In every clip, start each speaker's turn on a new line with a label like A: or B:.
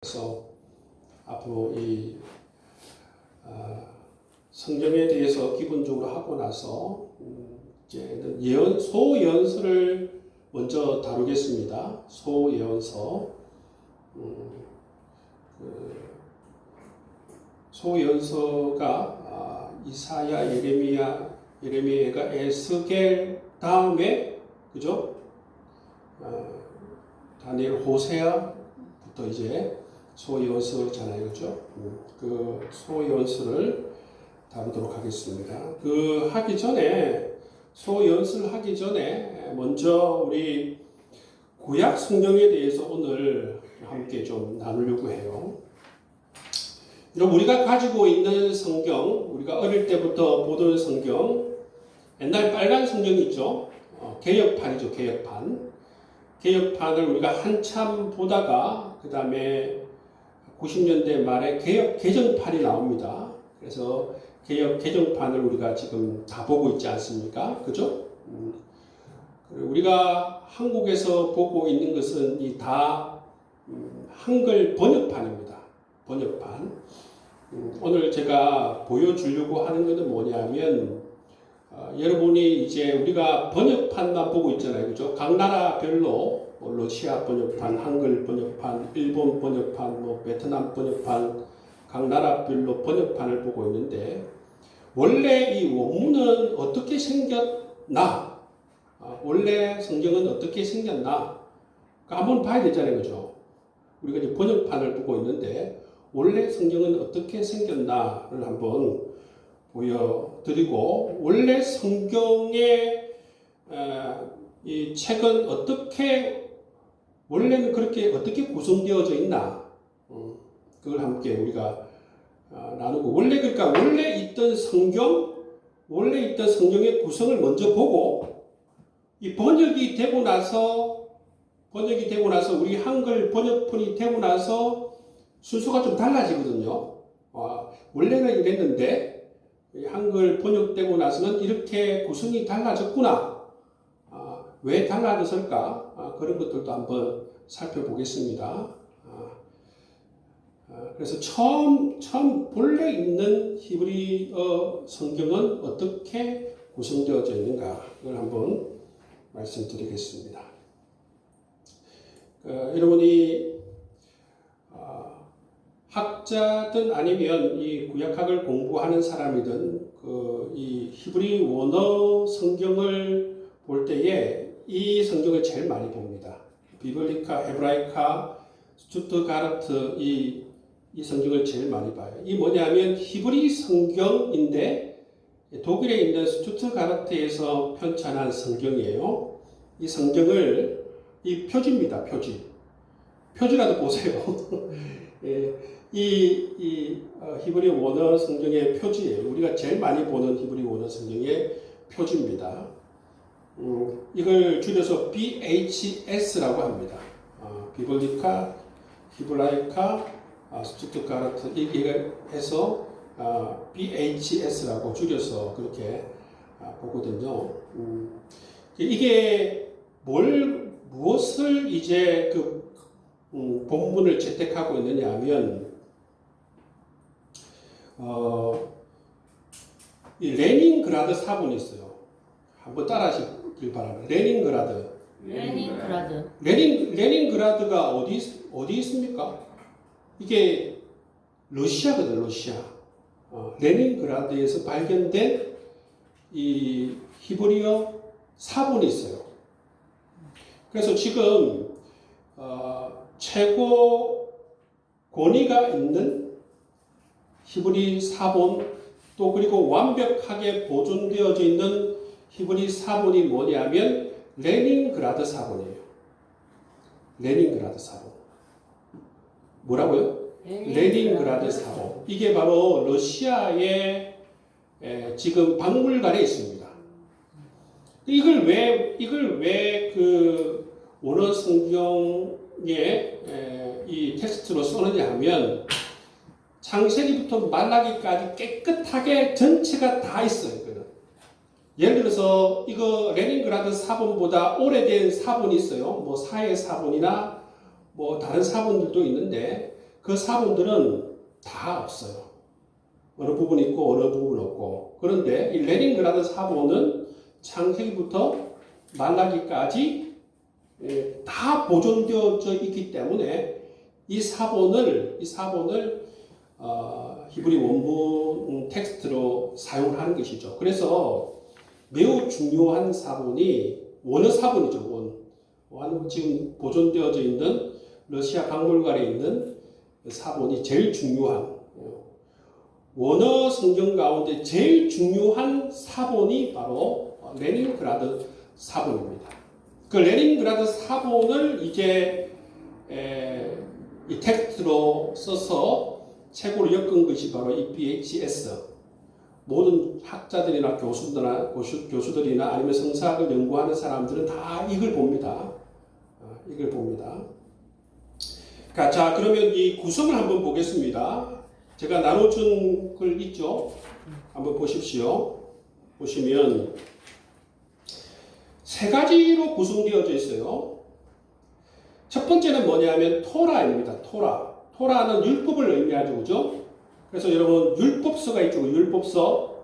A: 그래서 앞으로 이 성경에 대해서 기본적으로 하고 나서 이제는 소예언서를 먼저 다루겠습니다. 소예언서. 소예언서가 이사야, 예레미야가 에스겔 다음에, 그죠? 다니엘, 호세아부터 이제 소예언서잖아요, 그죠? 그 소예언서를 다루도록 하겠습니다. 소예언서를 하기 전에 먼저 우리 구약 성경에 대해서 오늘 함께 좀 나누려고 해요. 여러분, 우리가 가지고 있는 성경, 우리가 어릴 때부터 보던 성경, 옛날 빨간 성경이 있죠. 개역판이죠, 개역판. 개역판을 우리가 한참 보다가 그 다음에 90년대 말에 개정판이 나옵니다. 그래서 개정판을 우리가 지금 다 보고 있지 않습니까? 그죠? 우리가 한국에서 보고 있는 것은 다 한글 번역판입니다. 번역판. 오늘 제가 보여주려고 하는 것은 뭐냐면, 여러분이 이제 우리가 번역판만 보고 있잖아요. 그죠? 각 나라별로 러시아 번역판, 한글 번역판, 일본 번역판, 베트남 번역판, 각 나라별로 번역판을 보고 있는데, 원래 이 원문은 어떻게 생겼나? 원래 성경은 어떻게 생겼나? 한번 봐야 되잖아요. 그죠? 우리가 이제 번역판을 보고 있는데, 원래 성경은 어떻게 생겼나를 한번 보여드리고, 원래 성경의 이 책은 원래는 그렇게 어떻게 구성되어져 있나? 그걸 함께 우리가 나누고, 원래 있던 성경의 구성을 먼저 보고, 이 번역이 되고 나서 우리 한글 번역본이 되고 나서 순서가 좀 달라지거든요. 원래는 이랬는데 한글 번역되고 나서는 이렇게 구성이 달라졌구나. 왜 달라졌을까? 그런 것들도 한번 살펴보겠습니다. 그래서 처음 본래 있는 히브리어 성경은 어떻게 구성되어져 있는가, 그걸 한번 말씀드리겠습니다. 여러분이 학자든 아니면 이 구약학을 공부하는 사람이든 이 히브리 원어 성경을 볼 때에 이 성경을 제일 많이 봅니다. 비블리카, 헤브라이카, 스투트가르트 이 성경을 제일 많이 봐요. 이 뭐냐면 히브리 성경인데 독일에 있는 스투트가르트에서 편찬한 성경이에요. 이 성경을 이 표지입니다. 표지라도 보세요. 이 히브리 원어 성경의 표지예요. 우리가 제일 많이 보는 히브리 원어 성경의 표지입니다. 이걸 줄여서 BHS라고 합니다. 비블리카, 히브라이카, 스투트가르트 이렇게 해서 BHS라고 줄여서 그렇게 보거든요. 이게 무엇을 이제 본문을 채택하고 있느냐 하면, 이 레닌그라드 사본이 있어요. 한번 따라 하시길 바랍니다. 레닌그라드가 어디 있습니까? 이게 러시아거든요, 러시아. 레닌그라드에서 발견된 이 히브리어 사본이 있어요. 그래서 지금 최고 권위가 있는 히브리 사본, 또 그리고 완벽하게 보존되어져 있는 히브리 사본이 뭐냐면 레닌그라드 사본이에요. 레닌그라드 사본. 뭐라고요? 레닌그라드 사본. 이게 바로 러시아의 지금 박물관에 있습니다. 이걸 왜 그 원어 성경에 이 텍스트로 쓰느냐 하면, 창세기부터 말라기까지 깨끗하게 전체가 다 있어요. 이거는. 예를 들어서 이거 레닌그라드 사본보다 오래된 사본이 있어요. 뭐 사해 사본이나 뭐 다른 사본들도 있는데, 그 그 사본들은 다 없어요. 어느 부분 있고 어느 부분 없고. 그런데 이 레닌그라드 사본은 창세기부터 말라기까지 다 보존되어져 있기 때문에 이 사본을 히브리 원문 텍스트로 사용하는 것이죠. 그래서 매우 중요한 사본이 원어 사본이죠. 지금 보존되어져 있는 러시아 박물관에 있는 사본이 제일 중요한 원어 성경 가운데 제일 중요한 사본이 바로 레닌그라드 사본입니다. 그 레닌그라드 사본을 이제 이 텍스트로 써서 책으로 엮은 것이 바로 이 BHS. 모든 학자들이나 교수들이나 아니면 성사학을 연구하는 사람들은 다 이걸 봅니다. 이걸 봅니다. 자, 그러면 이 구성을 한번 보겠습니다. 제가 나눠준 글 있죠? 한번 보십시오. 보시면 세 가지로 구성되어져 있어요. 첫 번째는 뭐냐면 토라입니다. 토라는 율법을 의미하죠. 그죠? 그래서 여러분 율법서가 있죠. 율법서.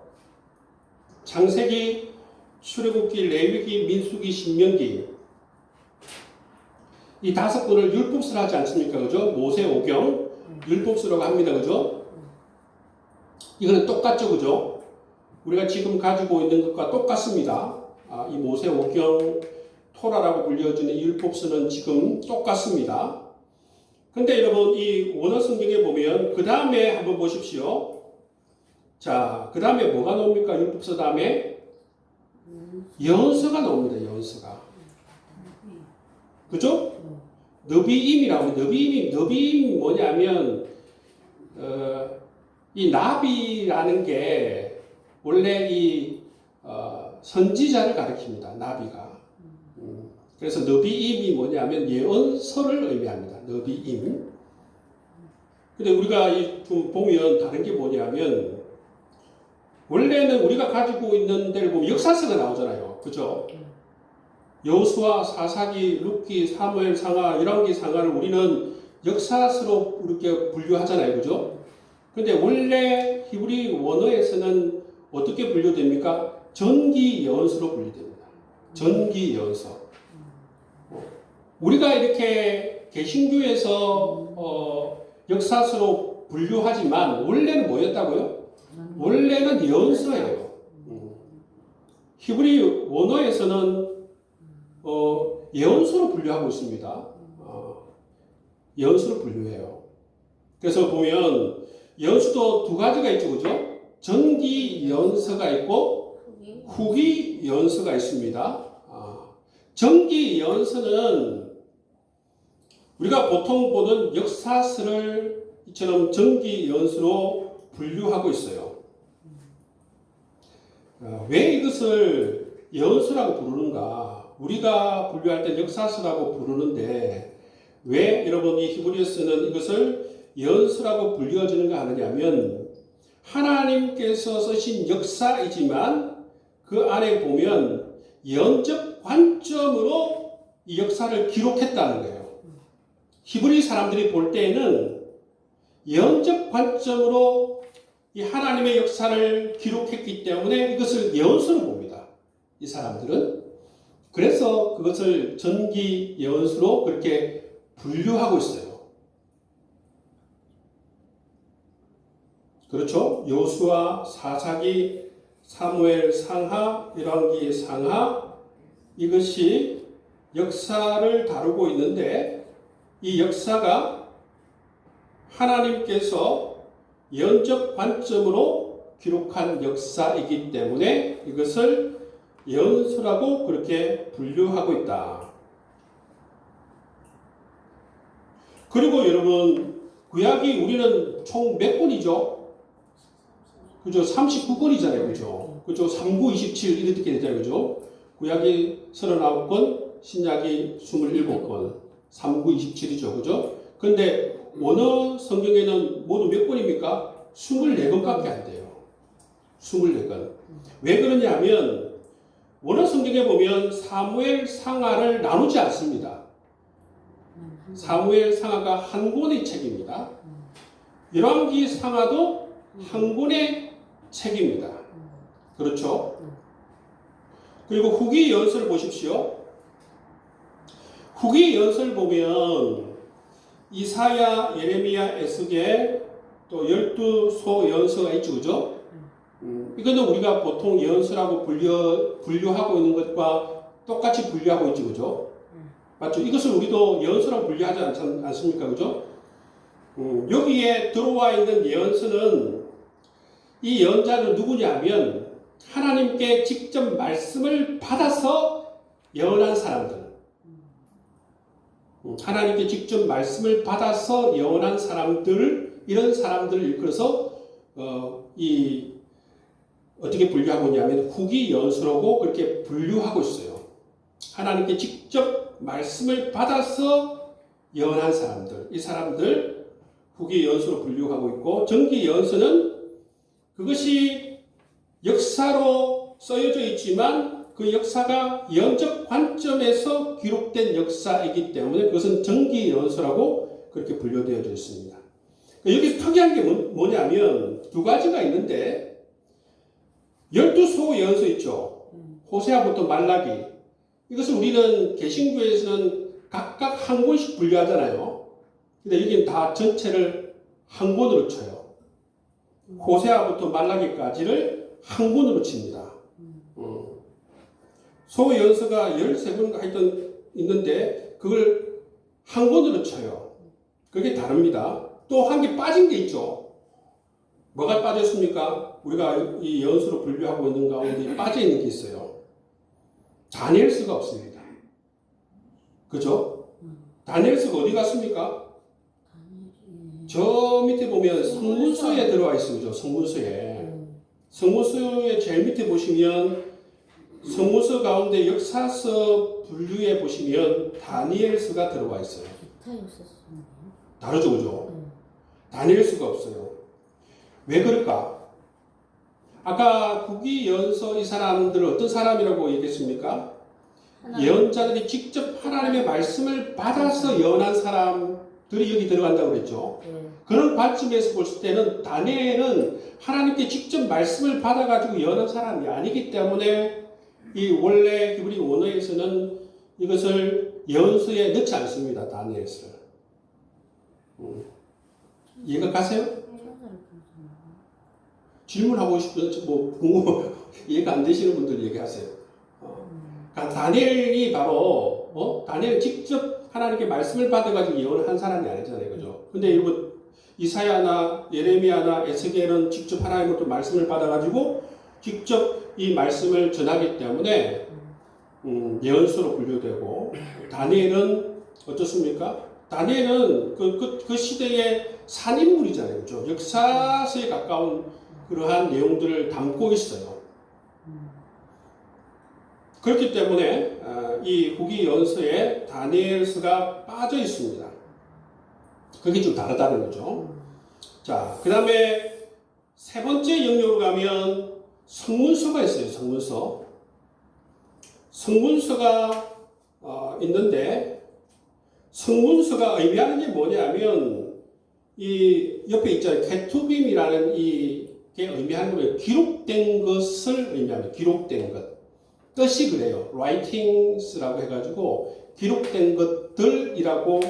A: 창세기, 출애굽기, 레위기, 민수기, 신명기. 이 5권을 율법서로 하지 않습니까? 그죠? 모세오경 율법서라고 합니다. 그죠? 이거는 똑같죠. 그죠? 우리가 지금 가지고 있는 것과 똑같습니다. 이 모세오경 토라라고 불려지는 율법서는 지금 똑같습니다. 근데 여러분 이 원어 성경에 보면 그 다음에 한번 보십시오. 자, 그 다음에 뭐가 나옵니까? 율법서 다음에 연서가 나옵니다. 연서가. 그죠? 너비임이라고. 너비임이 뭐냐면 이 나비라는 게 원래 이 선지자를 가리킵니다. 나비가. 그래서 너비임이 뭐냐면 예언서를 의미합니다. 너비임. 근데 우리가 좀 보면 다른 게 뭐냐면 원래는 우리가 가지고 있는 데를 보면 역사서가 나오잖아요. 그죠? 여호수아, 사사기, 룻기, 사무엘, 상하, 열왕기, 상하를 우리는 역사서로 이렇게 분류하잖아요. 그죠? 근데 원래 히브리 원어에서는 어떻게 분류됩니까? 전기 예언서로 분류됩니다. 전기 예언서. 우리가 이렇게 개신교에서 역사서로 분류하지만 원래는 뭐였다고요? 원래는 예언서예요. 히브리 원어에서는 예언서로 분류하고 있습니다. 예언서로 분류해요. 그래서 보면 예언서도 두 가지가 있죠. 그죠? 전기 예언서가 있고 후기 예언서가 있습니다. 전기 예언서는 우리가 보통 보는 역사서를 이처럼 전기 예언서로 분류하고 있어요. 왜 이것을 예언서라고 부르는가? 우리가 분류할 때 역사서라고 부르는데 왜 여러분이 히브리어서는 이것을 예언서라고 불려지는가 하느냐면 하나님께서 쓰신 역사이지만 그 안에 보면 예언적 관점으로 이 역사를 기록했다는 거예요. 히브리 사람들이 볼 때에는 예언적 관점으로 이 하나님의 역사를 기록했기 때문에 이것을 예언서로 봅니다. 이 사람들은. 그래서 그것을 전기 예언서로 그렇게 분류하고 있어요. 그렇죠? 여호수아, 사사기, 사무엘 상하, 열왕기 상하 이것이 역사를 다루고 있는데 이 역사가 하나님께서 예언적 관점으로 기록한 역사이기 때문에 이것을 예언서라고 그렇게 분류하고 있다. 그리고 여러분 구약이 우리는 총 몇 권이죠? 그죠? 39권이잖아요. 그죠? 그죠? 39, 27 이렇게 되잖아요. 그죠? 구약이 39권, 신약이 27권, 39, 27이죠. 그죠? 근데 원어 성경에는 모두 몇 권입니까? 24권밖에 안 돼요. 24권. 왜 그러냐면 원어 성경에 보면 사무엘 상하를 나누지 않습니다. 사무엘 상하가 한 권의 책입니다. 열왕기 상하도 한 권의 책입니다. 그렇죠? 그리고 후기 연서를 보십시오. 후기 연서를 보면 이사야, 예레미야, 에스겔 또 12소 연서가 있죠. 그죠? 이거는 우리가 보통 연서라고 분류하고 있는 것과 똑같이 분류하고 있죠. 그죠? 맞죠? 이것을 우리도 연서라고 분류하지 않습니까? 그죠? 여기에 들어와 있는 연서는 이 연자는 누구냐면 하나님께 직접 말씀을 받아서 예언한 사람들. 하나님께 직접 말씀을 받아서 예언한 사람들, 이런 사람들을 일컬어서 어떻게 분류하고 있냐면 후기 연수라고 그렇게 분류하고 있어요. 하나님께 직접 말씀을 받아서 예언한 사람들, 이 사람들 후기 연수로 분류하고 있고, 전기 연수는 그것이 역사로 쓰여져 있지만 그 역사가 예언적 관점에서 기록된 역사이기 때문에 그것은 정기 연서라고 그렇게 분류되어져 있습니다. 여기 특이한 게 뭐냐면 두 가지가 있는데 12소 연서 있죠. 호세아부터 말라기. 이것을 우리는 개신교에서는 각각 한 권씩 분류하잖아요. 근데 여기는 다 전체를 한 권으로 쳐요. 호세아부터 말라기까지를 한 권으로 칩니다. 소연서가 13권가 하여튼 있는데 그걸 한 권으로 쳐요. 그게 다릅니다. 또 한 개 빠진 게 있죠. 뭐가 빠졌습니까? 우리가 이 연수로 분류하고 있는 가운데 빠져 있는 게 있어요. 다니엘서가 없습니다. 그죠? 다니엘서가 어디 갔습니까? 저 밑에 보면 성문서에 들어와 있습니다. 성문서에. 성문서의 제일 밑에 보시면 성문서 가운데 역사서 분류에 보시면 다니엘서가 들어와 있어요. 다르죠, 그죠? 다니엘서가 없어요. 왜 그럴까? 아까 후기 연서 이 사람들은 어떤 사람이라고 얘기했습니까? 예언자들이 직접 하나님의 말씀을 받아서 예언한 사람들이 여기 들어간다고 그랬죠. 그런 관점에서 볼 때는 다니엘은 하나님께 직접 말씀을 받아가지고 예언한 사람이 아니기 때문에 이 원래 히브리 원어에서는 이것을 예언서에 넣지 않습니다. 다니엘서를. 이해가 가세요? 질문하고 싶은 이해가 안 되시는 분들 얘기하세요. 다니엘이 바로 다니엘은 직접 하나님께 말씀을 받아가지고 예언을 한 사람이 아니잖아요, 그죠? 근데 이거 이사야나 예레미야나 에스겔은 직접 하나님으로부터 말씀을 받아가지고 직접 이 말씀을 전하기 때문에 예언서로 분류되고, 다니엘은 어떻습니까? 다니엘은 그 시대의 산인물이잖아요, 그죠? 역사서에 가까운 그러한 내용들을 담고 있어요. 그렇기 때문에 이 후기 연서에 다니엘서가 빠져 있습니다. 그게 좀 다르다는 거죠. 자, 그 다음에 세 번째 영역으로 가면 성문서가 있어요. 성문서가 있는데, 성문서가 의미하는 게 뭐냐면 이 옆에 있잖아요. 케투빔이라는 이게 의미하는 거예요. 기록된 것을 의미합니다. 기록된 것. 뜻이 그래요. writings라고 해가지고 기록된 것들이라고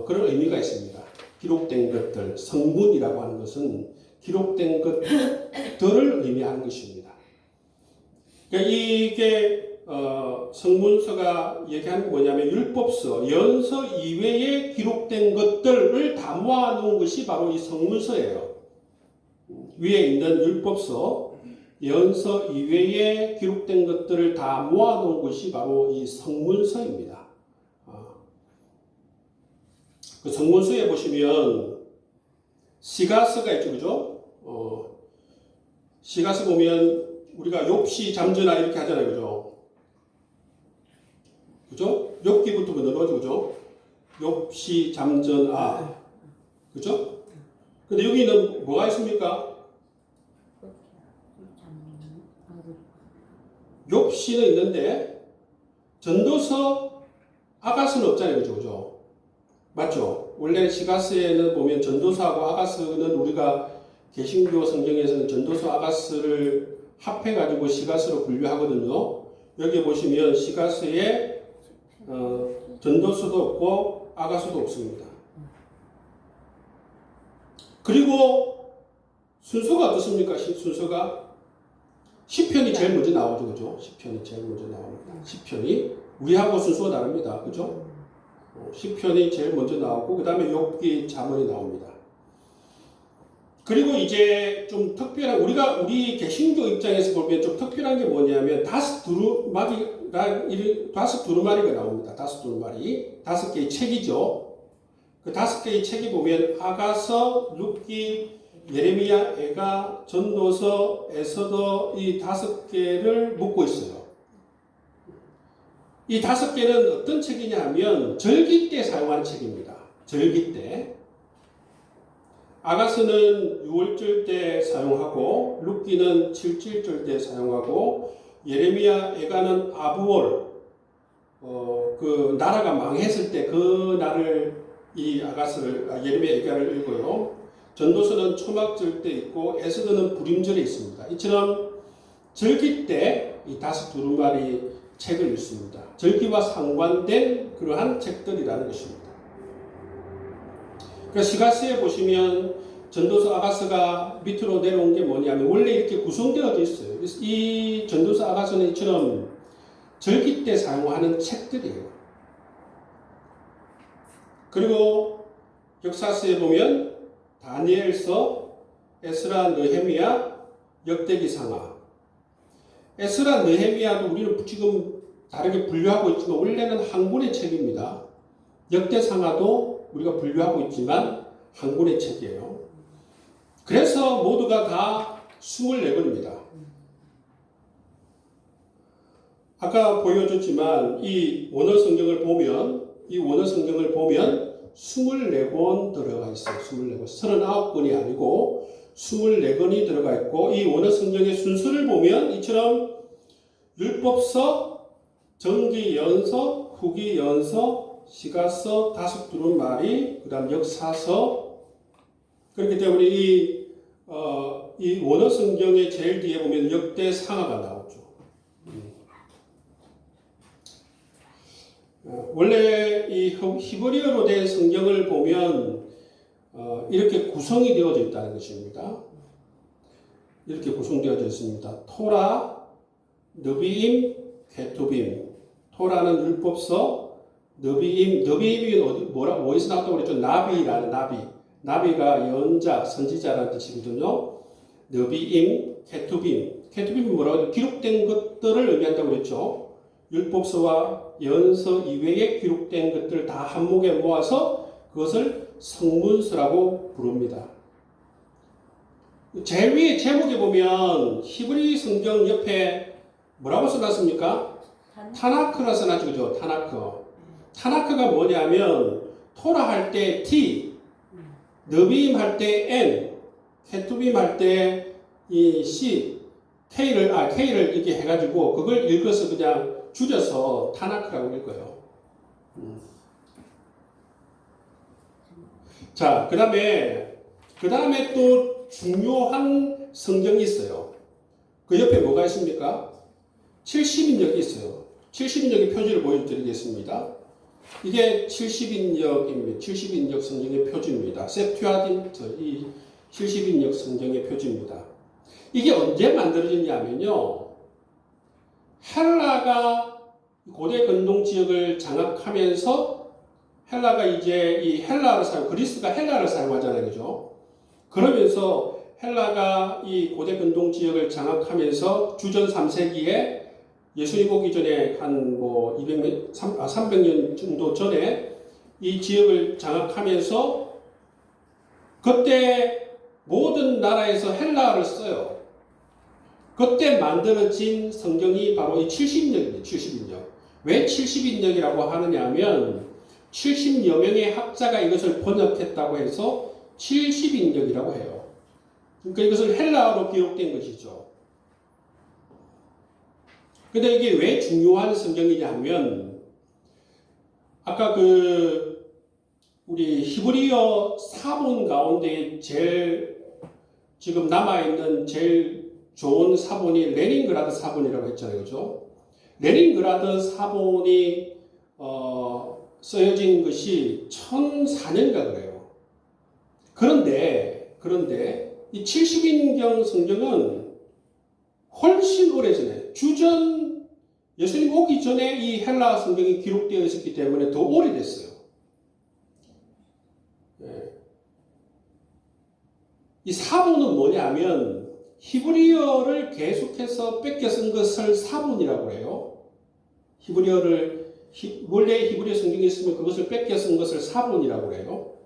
A: 그런 의미가 있습니다. 기록된 것들, 성문이라고 하는 것은 기록된 것들을 의미하는 것입니다. 그러니까 이게 성문서가 얘기하는 게 뭐냐면 율법서, 연서 이외에 기록된 것들을 다 모아놓은 것이 바로 이 성문서예요. 위에 있는 율법서, 연서 이외에 기록된 것들을 다 모아놓은 것이 바로 이 성문서입니다. 그 성문서에 보시면 시가서가 있죠, 그죠? 시가서 보면 우리가 욥시 잠전하 이렇게 하잖아요, 그죠? 그죠? 욥기부터 넣어가지고, 그죠? 욥시 잠전하, 그죠? 근데 여기는 뭐가 있습니까? 욥시는 있는데 전도서 아가서는 없잖아요, 그죠? 맞죠? 원래 시가스에는 보면 전도서하고 아가스는 우리가 개신교 성경에서는 전도서 아가스를 합해가지고 시가스로 분류하거든요. 여기 보시면 시가스에 전도서도 없고 아가서도 없습니다. 그리고 순서가 어떻습니까? 순서가 시편이 제일 먼저 나오죠, 그죠? 시편이 제일 먼저 나옵니다. 시편이 우리하고 순서가 다릅니다, 그죠? 시편이 제일 먼저 나오고 그 다음에 욥기, 잠언이 나옵니다. 그리고 이제 좀 특별한 우리 개신교 입장에서 보면 좀 특별한 게 뭐냐면 다섯 두루마리가 나옵니다. 다섯 두루마리, 5개의 책이죠. 그 5개의 책이 보면 아가서, 룻기, 예레미야, 애가, 전도서, 에서더 이 5개를 묶고 있어요. 이 5개는 어떤 책이냐 하면 절기 때 사용하는 책입니다. 절기 때. 아가서는 6월절 때 사용하고 룻기는 7.7절 때 사용하고 예레미야, 애가는 아부월 그 나라가 망했을 때 그 날을 이 예레미야, 애가를 읽고요. 전도서는 초막절 때 있고 에스더는 불임절에 있습니다. 이처럼 절기 때 이 5 두루마리 책을 읽습니다. 절기와 상관된 그러한 책들이라는 것입니다. 그래서 시가스에 보시면 전도서 아가서가 밑으로 내려온 게 뭐냐면 원래 이렇게 구성되어져 있어요. 이 전도서 아가서는 이처럼 절기 때 사용하는 책들이에요. 그리고 역사서에 보면 다니엘서, 에스라, 느헤미야, 역대기상하. 에스라, 느헤미야도 우리는 지금 다르게 분류하고 있지만 원래는 한 권의 책입니다. 역대상하도 우리가 분류하고 있지만 한 권의 책이에요. 그래서 모두가 다 24권입니다. 아까 보여줬지만 이 원어 성경을 보면 24권 들어가 있어요. 24권. 39권이 아니고 24권이 들어가 있고 이 원어 성경의 순서를 보면 이처럼 율법서, 정기연서, 후기연서, 시가서, 5 두루마리, 그 다음 역사서. 그렇기 때문에 이 원어 성경의 제일 뒤에 보면 역대상하가 나오죠. 원래 이 히브리어로 된 성경을 보면 이렇게 구성이 되어져 있다는 것입니다. 이렇게 구성되어져 있습니다. 토라, 느비임, 케투빔. 토라는 율법서, 느비임이 어디서 나왔다고 그랬죠? 나비라는 나비. 나비가 연자, 선지자라는 뜻이거든요. 느비임, 케투빔. 케투빔이 뭐라고 해도 기록된 것들을 의미한다고 그랬죠. 율법서와 연서 이외에 기록된 것들 다 한목에 모아서 그것을 성문서라고 부릅니다. 제일 위에 제목에 보면 히브리 성경 옆에 뭐라고 써놨습니까? 타나크라 써놨죠. 그죠? 타나크가 뭐냐면 토라 할 때 T, 느비임 할 때 N, 케투빔 할 때 이 C, K를 이렇게 해가지고 그걸 읽어서 그냥 줄여서 타나크라고 읽어요. 자, 그 다음에 또 중요한 성경이 있어요. 그 옆에 뭐가 있습니까? 70인역이 있어요. 70인역의 표지를 보여드리겠습니다. 이게 70인역입니다. 70인역 성경의 표지입니다. septuagin트, 이 70인역 성경의 표지입니다. 이게 언제 만들어졌냐면요. 헬라가 고대 근동 지역을 장악하면서 헬라가 이제 이 그리스가 헬라를 사용하잖아요. 그죠? 그러면서 헬라가 이 고대 근동 지역을 장악하면서 주전 3세기에 예수님 오기 전에 한 300년 정도 전에 이 지역을 장악하면서 그때 모든 나라에서 헬라어를 써요. 그때 만들어진 성경이 바로 이 70인역입니다. 70인역. 왜 70인역이라고 하느냐 하면 70여 명의 학자가 이것을 번역했다고 해서 70인역이라고 해요. 그러니까 이것을 헬라어로 기록된 것이죠. 근데 이게 왜 중요한 성경이냐 하면 아까 우리 히브리어 사본 가운데 제일 지금 남아있는 제일 좋은 사본이 레닌그라드 사본이라고 했잖아요. 그죠? 레닌그라드 사본이 쓰여진 것이 1004년인가 그래요. 그런데 이 70인경 성경은 훨씬 오래전에 주전 예수님 오기 전에 이 헬라 성경이 기록되어 있었기 때문에 더 오래됐어요. 이 사본은 뭐냐면 히브리어를 계속해서 뺏겨 쓴 것을 사본이라고 해요. 히브리어를 원래 히브리어 성경에 있으면 그것을 뺏겨 쓴 것을 사본이라고 해요.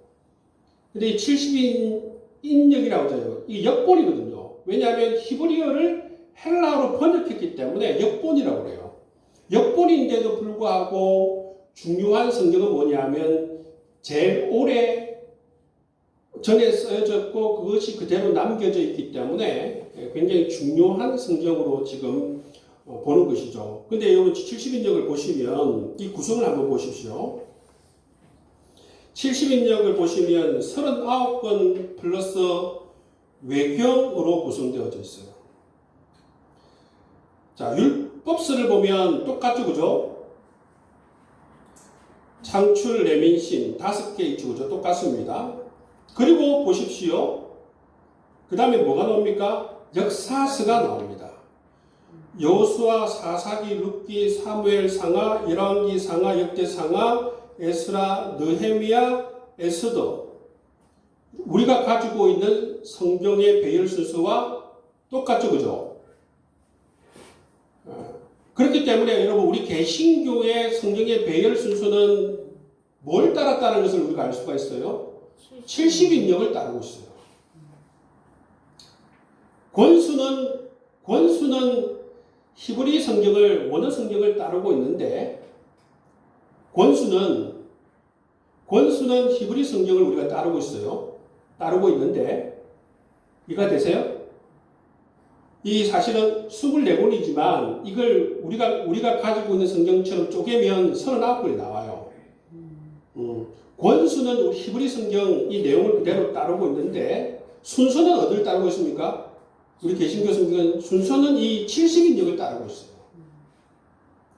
A: 근데 이 70인역이라고 해요. 이 역본이거든요. 왜냐하면 히브리어를 헬라어로 번역했기 때문에 역본이라고 해요. 역본인데도 불구하고 중요한 성경은 뭐냐면 제일 오래 전에 쓰여졌고 그것이 그대로 남겨져 있기 때문에 굉장히 중요한 성경으로 지금 보는 것이죠. 근데 여러분 70인역을 보시면 이 구성을 한번 보십시오. 70인역을 보시면 39권 플러스 외경으로 구성되어져 있어요. 자, 율법서를 보면 똑같죠, 그죠? 창출, 레민신 5개 있죠, 그죠? 똑같습니다. 그리고 보십시오. 그 다음에 뭐가 나옵니까? 역사서가 나옵니다. 여호수아, 사사기, 룻기, 사무엘 상하, 열왕기 상하, 역대 상하, 에스라, 느헤미야, 에스더. 우리가 가지고 있는 성경의 배열 순서와 똑같죠, 그죠? 그렇기 때문에 여러분 우리 개신교의 성경의 배열 순서는 뭘 따랐다는 것을 우리가 알 수가 있어요. 70인역을 따르고 있어요. 권수는 히브리 성경을 원어 성경을 따르고 있는데 권수는 히브리 성경을 우리가 따르고 있어요. 따르고 있는데 이해가 되세요? 이 사실은 24권이지만 이걸 우리가 가지고 있는 성경처럼 쪼개면 39권이 나와요. 권수는 우리 히브리 성경 이 내용을 그대로 따르고 있는데 순서는 어디를 따르고 있습니까? 우리 개신교 성경은 순서는 이 70인역을 따르고 있어요.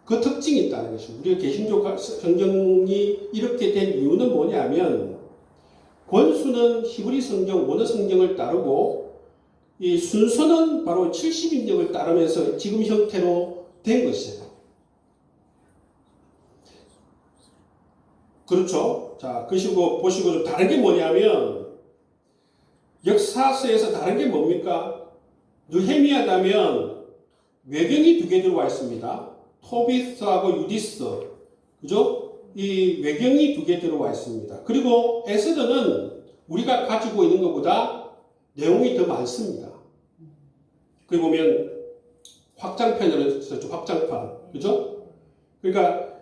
A: 그 특징이 있다는 것입니다. 우리 개신교 성경이 이렇게 된 이유는 뭐냐면 권수는 히브리 성경, 원어 성경을 따르고 이 순서는 바로 70인역을 따르면서 지금 형태로 된 것이에요. 그렇죠? 자, 보시고 좀 다른 게 뭐냐면 역사서에서 다른 게 뭡니까? 느헤미야다면 외경이 2개 들어와 있습니다. 토비스하고 유디스. 그죠? 이 외경이 2개 들어와 있습니다. 그리고 에스더는 우리가 가지고 있는 것보다 내용이 더 많습니다. 거기 보면 확장편으로 썼죠. 확장판. 그죠? 그러니까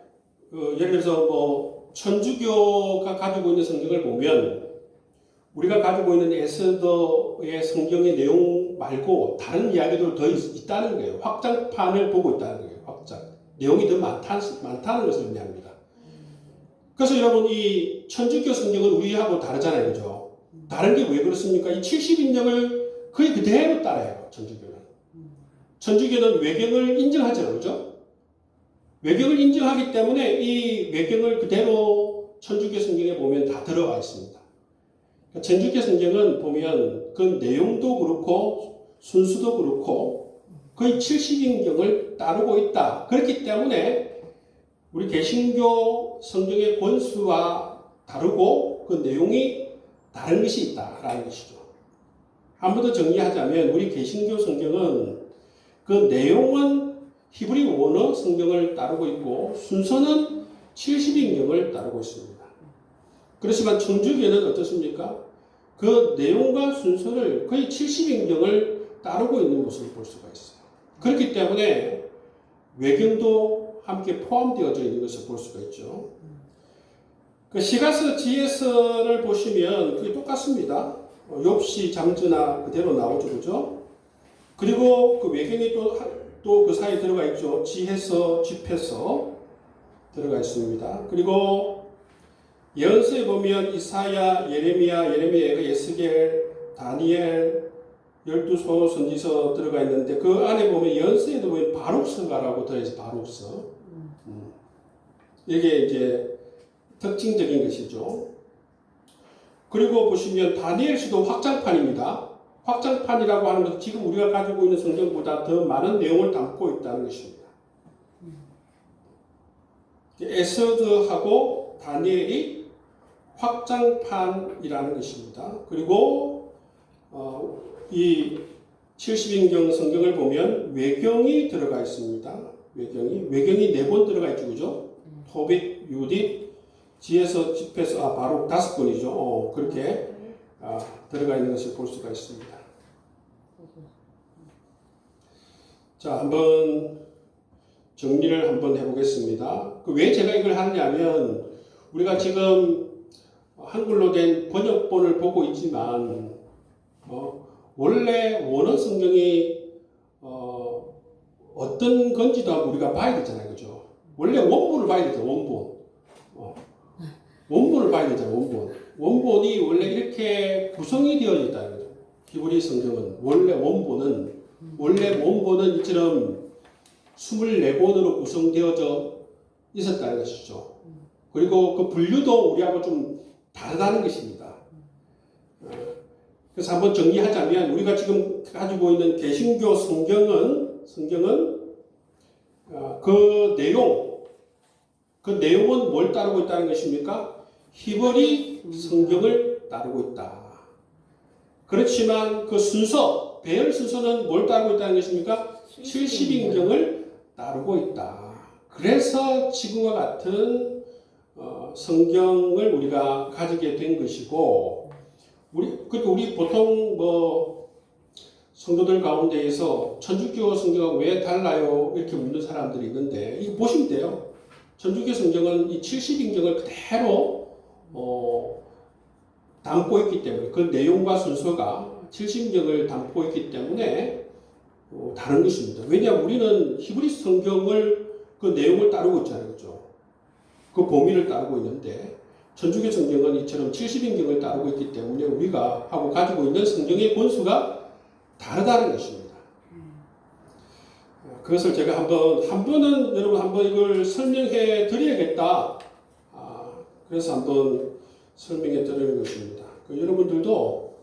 A: 예를 들어서 뭐 천주교가 가지고 있는 성경을 보면 우리가 가지고 있는 에스더의 성경의 내용 말고 다른 이야기도 더 있다는 거예요. 확장판을 보고 있다는 거예요. 확장. 내용이 더 많다는 것을 의미합니다. 그래서 여러분 이 천주교 성경은 우리하고 다르잖아요. 그죠? 다른 게 왜 그렇습니까? 이 70인역을 거의 그대로 따라요. 천주교는. 천주교는 외경을 인정하잖아요. 그죠? 외경을 인정하기 때문에 이 외경을 그대로 천주교 성경에 보면 다 들어가 있습니다. 천주교 성경은 보면 그 내용도 그렇고 순수도 그렇고 거의 70인경을 따르고 있다. 그렇기 때문에 우리 개신교 성경의 권수와 다르고 그 내용이 다른 것이 있다라는 것이죠. 한 번 더 정리하자면 우리 개신교 성경은 그 내용은 히브리 원어 성경을 따르고 있고 순서는 70인경을 따르고 있습니다. 그렇지만 천주교는 어떻습니까? 그 내용과 순서를 거의 70인경을 따르고 있는 것을 볼 수가 있어요. 그렇기 때문에 외경도 함께 포함되어져 있는 것을 볼 수가 있죠. 그 시가서 지혜서를 보시면 그게 똑같습니다. 욥시 잠언 그대로 나오죠. 그죠? 그리고 그 외경이 또 그 사이에 들어가 있죠. 지혜서, 집혜서 들어가 있습니다. 그리고 예언서에 보면 이사야, 예레미야, 에스겔, 다니엘, 12소 선지서 들어가 있는데 그 안에 보면 예언서에도 보면 바룩서가라고 들어있어요. 바룩서. 이게 이제 특징적인 것이죠. 그리고 보시면 다니엘서도 확장판입니다. 확장판이라고 하는 것은 지금 우리가 가지고 있는 성경보다 더 많은 내용을 담고 있다는 것입니다. 에스더하고 다니엘이 확장판이라는 것입니다. 그리고 이 70인경 성경을 보면 외경이 들어가 있습니다. 외경이 4번 들어가 있죠, 그죠? 토빗, 유딧, 지에서, 집에서, 바로 5번이죠. 그렇게 들어가 있는 것을 볼 수가 있습니다. 자, 한번 정리를 한번 해보겠습니다. 왜 제가 이걸 하느냐면 우리가 지금 한글로 된 번역본을 보고 있지만 원래 원어 성경이 어떤 건지도 우리가 봐야 되잖아요, 그죠? 원래 원본을 봐야 되죠, 원본. 원본을 봐야 되잖아요, 원본이 원래 이렇게 구성이 되어 있다는 거죠. 히브리 성경은 원래 원본은 이처럼 24권으로 구성되어져 있었다는 것이죠. 그리고 그 분류도 우리하고 좀 다르다는 것입니다. 그래서 한번 정리하자면 우리가 지금 가지고 있는 개신교 성경은 그 내용은 뭘 따르고 있다는 것입니까? 히브리 성경을 따르고 있다. 그렇지만 그 순서, 배열 순서는 뭘 따르고 있다는 것입니까? 70인경을 따르고 있다. 그래서 지금과 같은 성경을 우리가 가지게 된 것이고, 우리 보통 성도들 가운데에서 천주교 성경하고 왜 달라요? 이렇게 묻는 사람들이 있는데, 이거 보시면 돼요. 천주교 성경은 이 70인경을 그대로 담고 있기 때문에, 그 내용과 순서가 70인경을 담고 있기 때문에 다른 것입니다. 왜냐하면 우리는 히브리 성경을 그 내용을 따르고 있잖아요. 그죠? 그 범위를 따르고 있는데, 천주교 성경은 이처럼 70인경을 따르고 있기 때문에 우리가 하고 가지고 있는 성경의 권수가 다르다는 것입니다. 그것을 제가 한 번은 여러분 한번 이걸 설명해 드려야겠다. 그래서 한번 설명해 드리는 것입니다. 여러분들도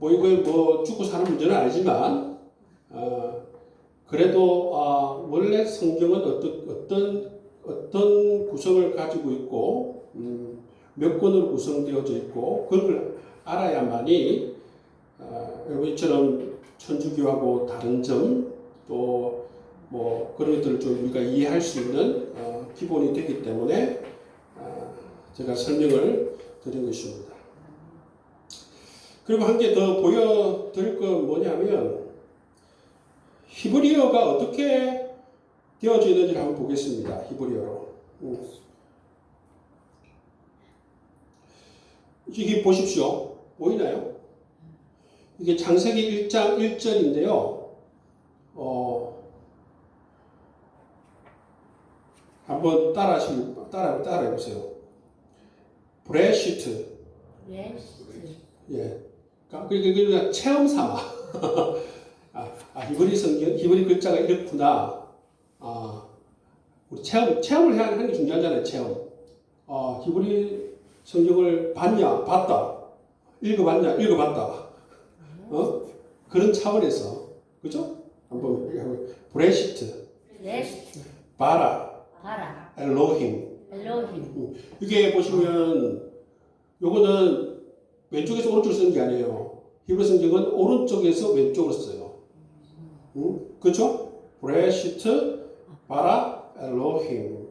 A: 이거 죽고 사는 문제는 아니지만 그래도 원래 성경은 어떤 구성을 가지고 있고 몇 권으로 구성되어져 있고 그걸 알아야만이 여러분처럼 천주교하고 다른 점 또 그런 것들을 좀 우리가 이해할 수 있는 기본이 되기 때문에 제가 설명을 드린 것입니다. 그리고 한 개 더 보여드릴 건 뭐냐면 히브리어가 어떻게 되어져 있는지를 한번 보겠습니다. 히브리어로. 이게 보십시오. 보이나요? 이게 창세기 1장 1절인데요. 한번 따라해보세요. 브레시트. 예. 그러니까 체험 삼아. 히브리 성경, 히브리 글자가 이렇구나. 우리 체험을 해야 하는 게 중요하잖아요, 체험. 히브리 성경을 봤다. 읽어봤다. 그런 차원에서, 그죠? 한번, 브레시트. 바라. 엘로힘. 이게 보시면, 요거는 왼쪽에서 오른쪽으로 쓰는 게 아니에요. 히브리 성경은 오른쪽에서 왼쪽으로 써요. 그렇죠? 브레시트 바라 엘로힘.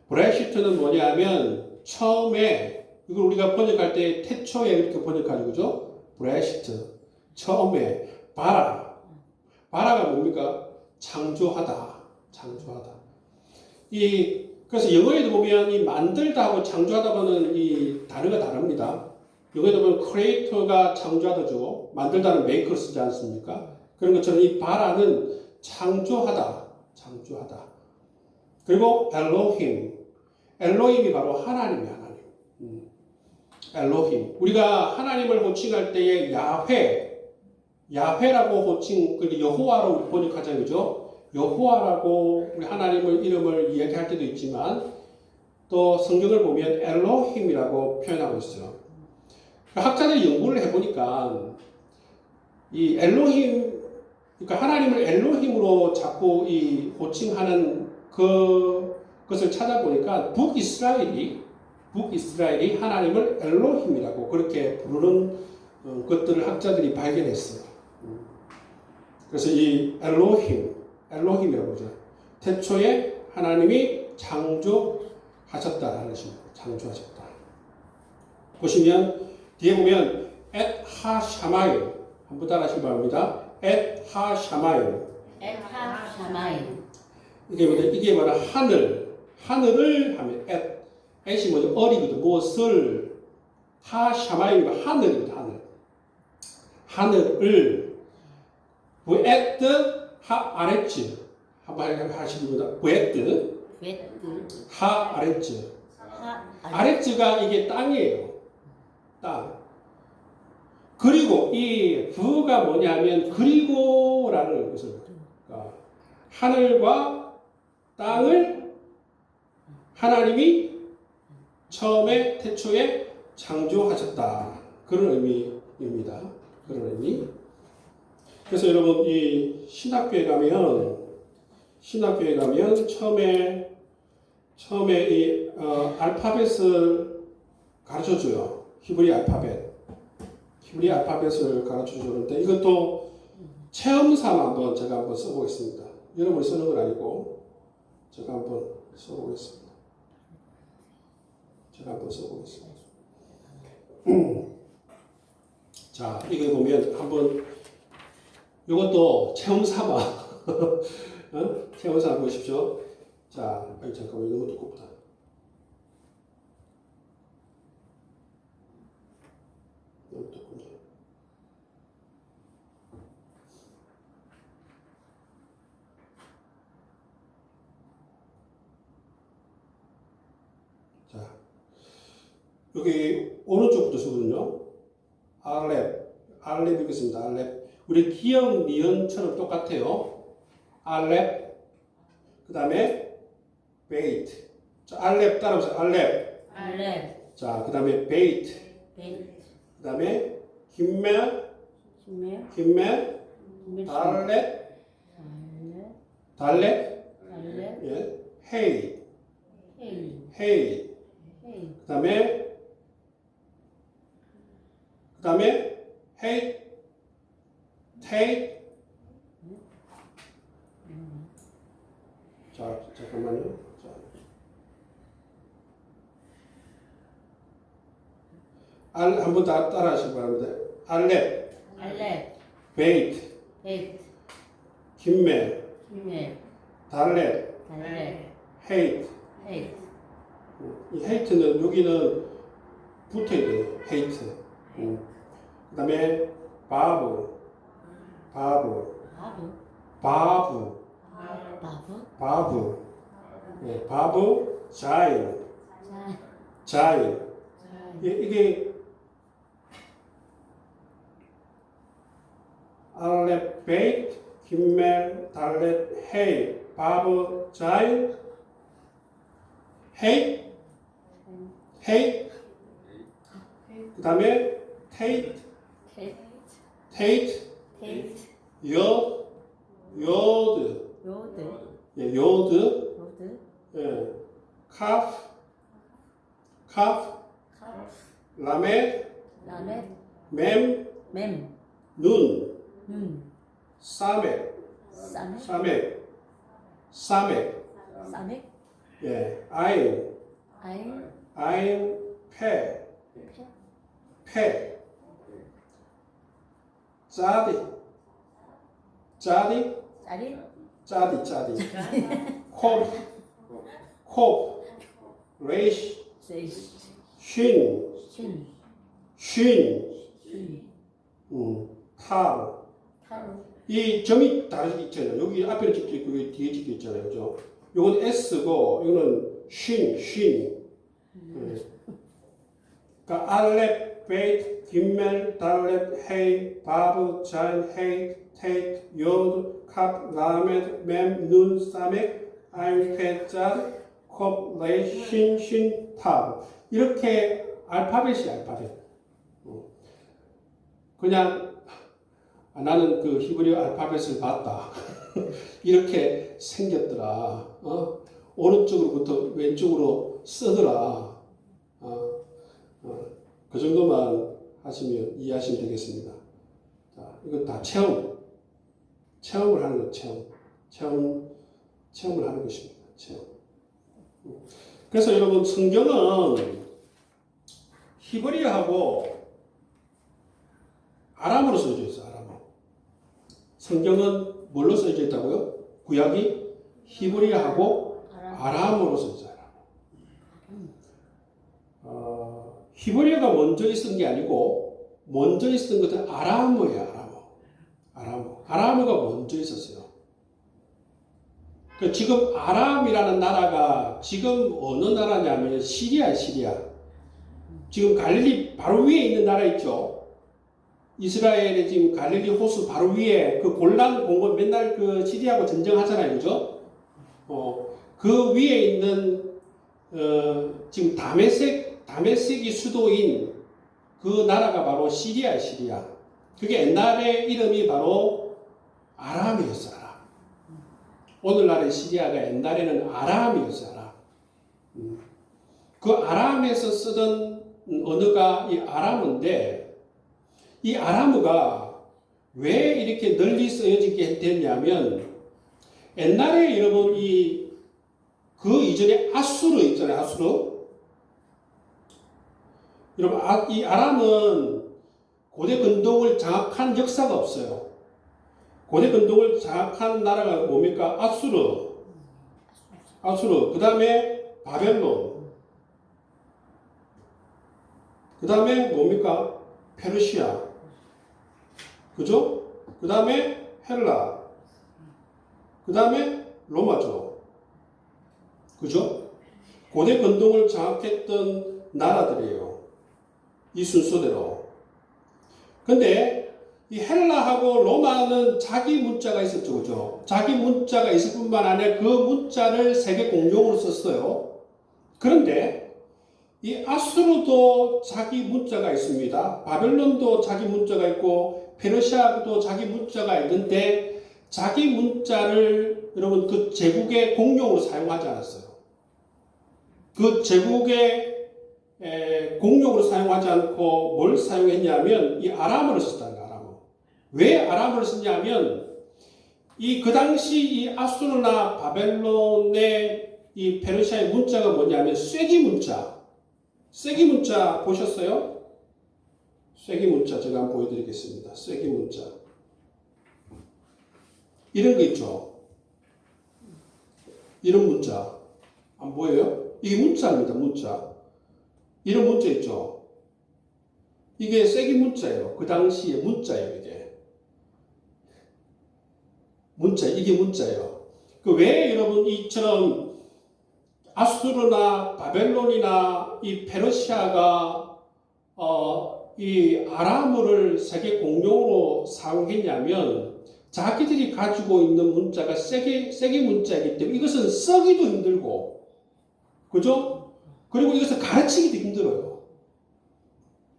A: 브레시트는 뭐냐면 처음에 이걸 우리가 번역할 때 태초에 이렇게 번역하죠, 그죠? 브레시트 처음에 바라가 뭡니까? 창조하다. 그래서 영어에도 보면 이 만들다하고 창조하다는 이 단어가 다릅니다. 영어에도 보면 creator가 창조하다죠. 만들다는 make를 쓰지 않습니까? 그런 것처럼 이 바라는 창조하다. 그리고 엘로힘. 엘로힘이 바로 하나님이 하나님. 엘로힘. 우리가 하나님을 호칭할 때에 야훼라고 호칭, 여호와로 번역하자 그죠? 여호와라고 우리 하나님을 이름을 이야기할 때도 있지만 또 성경을 보면 엘로힘이라고 표현하고 있어요. 학자들이 연구를 해보니까 이 엘로힘, 그러니까 하나님을 엘로힘으로 자꾸 이 호칭하는 그것을 찾아보니까 북이스라엘이 하나님을 엘로힘이라고 그렇게 부르는 것들을 학자들이 발견했어요. 그래서 이 엘로힘이라고 하죠. 태초에 하나님이 창조하셨다라는 것입니다. 창조하셨다. 보시면 뒤에 보면 엣 하샤마임 한번 따라하시기 바랍니다. 엣 하샤마임. 이게 바로 하늘을 하면 엣이 뭐죠? 어리거든. 무엇을 하샤마임이 하늘입니다. 하늘을 부에트 하아레츠 한번 하시기보다 부에트 하아레츠 아레츠가 이게 땅이에요. 땅. 그리고 이 부가 뭐냐면 그리고라는 것을 하늘과 땅을 하나님이 처음에 태초에 창조하셨다. 그런 의미입니다. 그런 의미. 그래서 여러분 이 신학교에 가면 처음에 이 알파벳을 가르쳐 줘요. 히브리 알파벳을 가르쳐 주는데 이것도 체험삼아 제가 한번 써보겠습니다. 여러분이 쓰는 건 아니고 제가 한번 써보겠습니다. 자, 이거 보면 한번 이것도 체험삼아 체험삼아 보십시오. 자, 잠깐만 너무 두껍다. 너무 두껍네. 자, 여기 오른쪽부터 쓰거든요. 알렙 읽겠습니다. 알렙. 우리 기역, 니은처럼 똑같아요. 알렙. 그 다음에 베이트. 자, 알렙 따라오세요. 알렙. 자, 그 다음에 베이트. 그 다음에 힘멜. 달렛. 예. 헤이. 그 다음에 헤이. 테이. 자, 잠깐만요. 자. 한번 따라 하시기 바랍니다. 알렙. 베이트. 김멜. 달렛. 헤이트. 이 헤이트는 여기는 붙어야 돼요. 헤이트. 그 다음에 바브. 네, 바브, 자인. 이게 알렙, 베이트, 김멜, 달렛, 헤이, 바브, 자인, 헤이, 그 다음에 테이트, 요드, 예, 카프, 라멧, 맴, 눈, 사멕, 예, 아인, 페, 짜디, 콥, 레이시, 탈. 이 점이 다르게 있잖아요. 여기 앞에는 찍혀 있고 여기 뒤에 찍혀 있잖아요. 그죠? 요건 S고 이거는 쉰. 그러니까 알렙, 베이트, 김멜, 달렙, 헤이, 바브, 자인, 헤이, 테이트, 요드, 캅, 라멧, 맴, 눈, 사멕, 아인, 페, 짤, 콥, 레이, 신, 타브. 이렇게 알파벳이 알파벳. 그냥 나는 그 히브리 알파벳을 봤다. 이렇게 생겼더라. 오른쪽으로부터 왼쪽으로 쓰더라. 그 정도만 하시면 이해하시면 되겠습니다. 자, 이건 다 체험을 하는 거, 체험을 하는 것입니다. 체험. 그래서 여러분 성경은 히브리어하고 아람어로 써져 있어요. 아람어. 성경은 뭘로 써져 있다고요? 구약이 히브리어하고 아람어로 써져 있어요. 히브리어가 먼저 있었던 게 아니고 먼저 있었던 것은 아람어예요. 아람어가 먼저 있었어요. 지금 아람이라는 나라가 지금 어느 나라냐면 시리아. 지금 갈릴리 바로 위에 있는 나라 있죠. 이스라엘의 지금 갈릴리 호수 바로 위에 그 골란 공원 맨날 그 시리아하고 전쟁하잖아요, 그죠? 그 위에 있는 지금 다메섹이 수도인 그 나라가 바로 시리아. 그게 옛날에 이름이 바로 아람이었어요. 오늘날의 시리아가 옛날에는 아람이었어요. 그 아람에서 쓰던 언어가 이 아람어인데 이 아람어가 왜 이렇게 널리 쓰여지게 됐냐면 옛날에 여러분 그 이전에 아수르 있잖아요. 아수르. 여러분 이 아람은 고대 근동을 장악한 역사가 없어요. 고대 근동을 장악한 나라가 뭡니까? 아수르. 그 다음에 바벨론. 그 다음에 뭡니까? 페르시아. 그죠? 그 다음에 헬라. 그 다음에 로마죠. 그죠? 고대 근동을 장악했던 나라들이에요. 이 순서대로. 근데 이 헬라하고 로마는 자기 문자가 있었죠. 그죠? 자기 문자가 있을 뿐만 아니라 그 문자를 세계 공용으로 썼어요. 그런데 이 아수르도 자기 문자가 있습니다. 바벨론도 자기 문자가 있고 페르시아도 자기 문자가 있는데 자기 문자를 여러분 그 제국의 공용으로 사용하지 않았어요. 그 제국의 공용으로 사용하지 않고 뭘 사용했냐면 이 아람어를 썼다는 거예요. 아람어. 왜 아람어를 썼냐면 그 당시 이 아수르나 바벨론의 이 페르시아의 문자가 뭐냐면 쐐기 문자 보셨어요? 쐐기 문자 제가 한번 보여드리겠습니다. 쐐기 문자 이런 거 있죠. 이런 문자 안 보여요? 이게 문자입니다. 문자. 이런 문자 있죠. 이게 쐐기 문자예요. 그 당시의 문자예요. 이게 문자예요. 왜 여러분 이처럼 아수르나 바벨론이나 이 페르시아가 이 아람어를 세계 공용으로 사용했냐면 자기들이 가지고 있는 문자가 쐐기 문자이기 때문에 이것은 쓰기도 힘들고, 그죠? 그리고 이것을 가르치기도 힘들어요.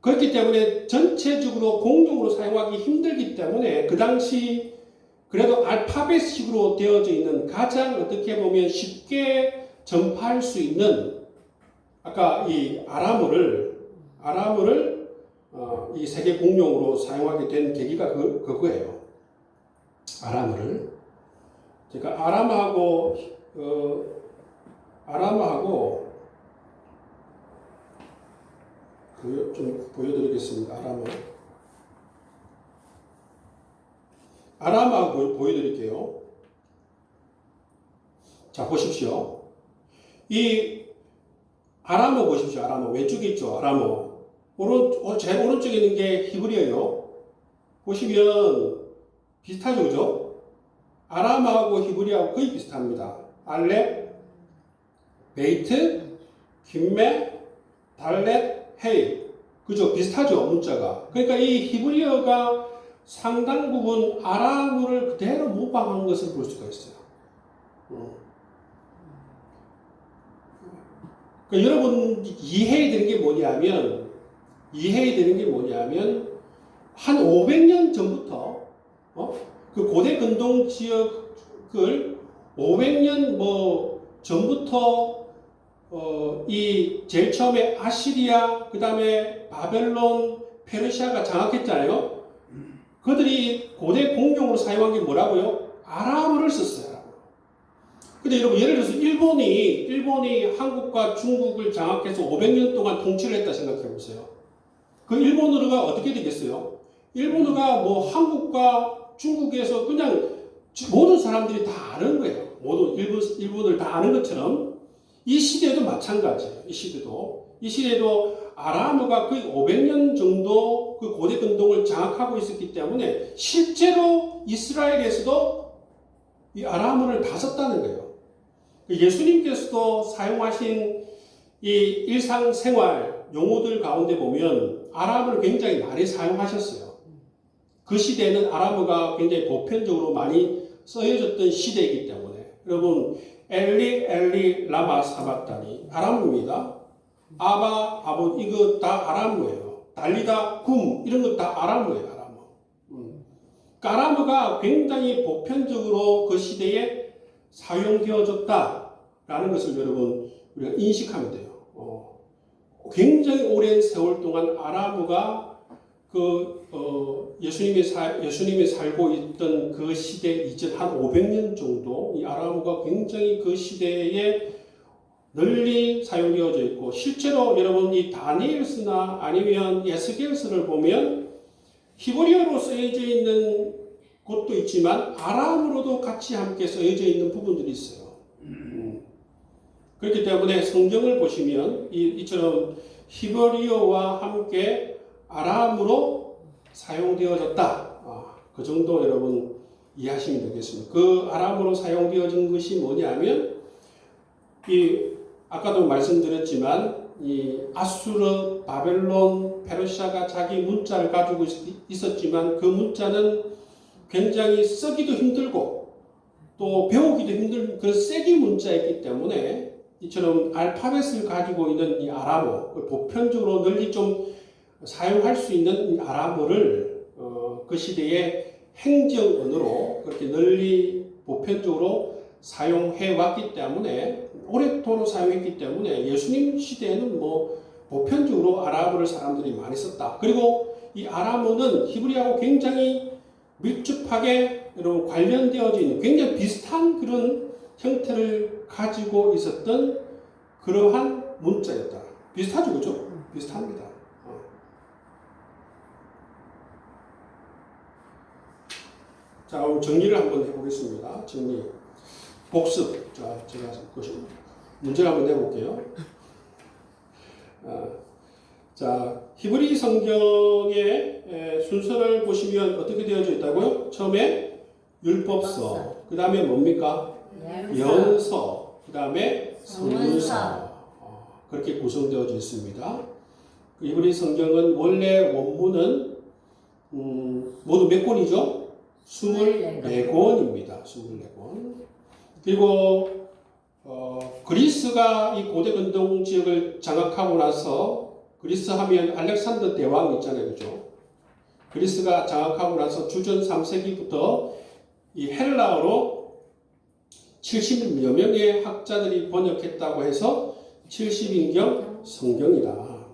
A: 그렇기 때문에 전체적으로 공용으로 사용하기 힘들기 때문에 그 당시 그래도 알파벳식으로 되어져 있는 가장 어떻게 보면 쉽게 전파할 수 있는 아까 이 아람어를 이 세계 공용으로 사용하게 된 계기가 그거예요. 아람어를 제가 아람어하고 좀 보여드리겠습니다. 아람어하고 보여드릴게요. 자, 보십시오. 이 아람어 보십시오. 아람어 왼쪽에 있죠. 아람어 제일 오른쪽에 있는 게 히브리어예요. 보시면 비슷하죠, 그죠? 아람어하고 히브리어하고 거의 비슷합니다. 알렙, 베이트, 김메, 달렛, 헤이. 그죠? 비슷하죠, 문자가. 그러니까 이 히브리어가 상당 부분 아람어를 그대로 모방한 것을 볼 수가 있어요. 그러니까 여러분 이해해야 되는 게 뭐냐면 한 500년 전부터 그 고대 근동 지역을 500년 전부터 이 제일 처음에 아시리아, 그 다음에 바벨론, 페르시아가 장악했잖아요. 그들이 고대 공용으로 사용한 게 뭐라고요? 아람어를 썼어요. 근데 여러분 예를 들어서 일본이 한국과 중국을 장악해서 500년 동안 통치를 했다 생각해 보세요. 그 일본어가 어떻게 되겠어요? 일본어가 한국과 중국에서 그냥 모든 사람들이 다 아는 거예요. 모든 일본을 다 아는 것처럼 이 시대도 마찬가지예요. 이 시대도 아람어가 거의 500년 정도 그 고대 근동을 장악하고 있었기 때문에 실제로 이스라엘에서도 이 아람어를 다 썼다는 거예요. 예수님께서도 사용하신 이 일상생활 용어들 가운데 보면 아람어를 굉장히 많이 사용하셨어요. 그 시대에는 아람어가 굉장히 보편적으로 많이 쓰여졌던 시대이기 때문에 여러분 엘리 라마 사박다니 아람어입니다. 아바 아봇 이거 다 아람어예요. 달리다 굼 이런 거 다 아람어예요. 아람어가 굉장히 보편적으로 그 시대에 사용되어졌다라는 것을 여러분 우리가 인식하면 돼요. 굉장히 오랜 세월 동안 아람어가 예수님이 살고 있던 그 시대 이전 한 500년 정도 이 아람어가 굉장히 그 시대에 널리 사용되어져 있고 실제로 여러분 이 다니엘서나 아니면 에스겔서를 보면 히브리어로 쓰여져 있는 곳도 있지만 아람어로도 같이 함께 쓰여져 있는 부분들이 있어요. 그렇기 때문에 성경을 보시면 이처럼 히브리어와 함께 아람어로 사용되어졌다. 그 정도 여러분 이해하시면 되겠습니다. 그 아람어로 사용되어진 것이 뭐냐면 아까도 말씀드렸지만 이 아수르, 바벨론, 페르시아가 자기 문자를 가지고 있었지만 그 문자는 굉장히 쓰기도 힘들고 또 배우기도 힘든 그런 세기 문자였기 때문에 이처럼 알파벳을 가지고 있는 이 아람어, 보편적으로 널리 좀 사용할 수 있는 이 아람어를 그 시대의 행정 언어로 그렇게 널리 보편적으로 사용해 왔기 때문에 오랫도록 사용했기 때문에 예수님 시대에는 보편적으로 아람어를 사람들이 많이 썼다. 그리고 이 아람어는 히브리어하고 굉장히 밀접하게 여러분 관련되어져 있는 굉장히 비슷한 그런 형태를 가지고 있었던 그러한 문자였다. 비슷하죠, 그죠? 비슷합니다. 자, 그럼 정리를 한번 해보겠습니다. 정리. 복습. 자, 제가 문제를 한번 내볼게요. 자, 히브리 성경의 순서를 보시면 어떻게 되어져 있다고요? 처음에 율법서, 그 다음에 뭡니까? 연서, 그 다음에 성문서. 그렇게 구성되어져 있습니다. 히브리 성경은 원래 원문은 모두 몇 권이죠? 24권입니다. 24권. 그리고 그리스가 이 고대 근동 지역을 장악하고 나서 그리스 하면 알렉산더 대왕 있잖아요. 그죠? 그리스가 장악하고 나서 주전 3세기부터 이 헬라어로 70여 명의 학자들이 번역했다고 해서 70인경 성경이다.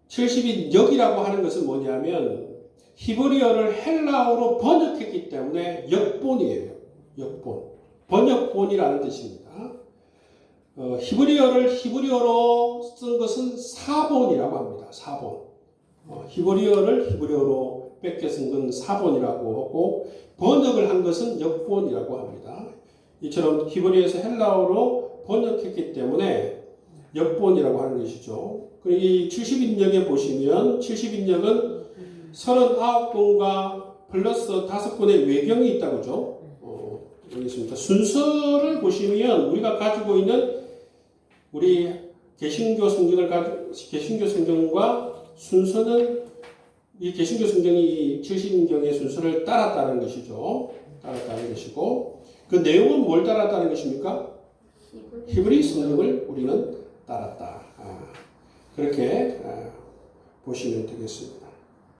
A: 70인역이라고 하는 것은 뭐냐면 히브리어를 헬라어로 번역했기 때문에 역본이에요. 역본. 번역본이라는 뜻입니다. 히브리어를 히브리어로 쓴 것은 사본이라고 합니다. 사본. 히브리어를 히브리어로 뺏겨 쓴 건 사본이라고 하고 번역을 한 것은 역본이라고 합니다. 이처럼 히브리어에서 헬라어로 번역했기 때문에 역본이라고 하는 것이죠. 그리고 이 70인역에 보시면 70인역은 39권과 플러스 5권의 외경이 있다고 그죠? 있습니다. 순서를 보시면 우리가 가지고 있는 우리 개신교 성경과 순서는 이 개신교 성경이 질신경의 순서를 따랐다는 것이죠. 따랐다는 것이고 그 내용은 뭘 따랐다는 것입니까? 히브리 성경을 우리는 따랐다. 그렇게 보시면 되겠습니다.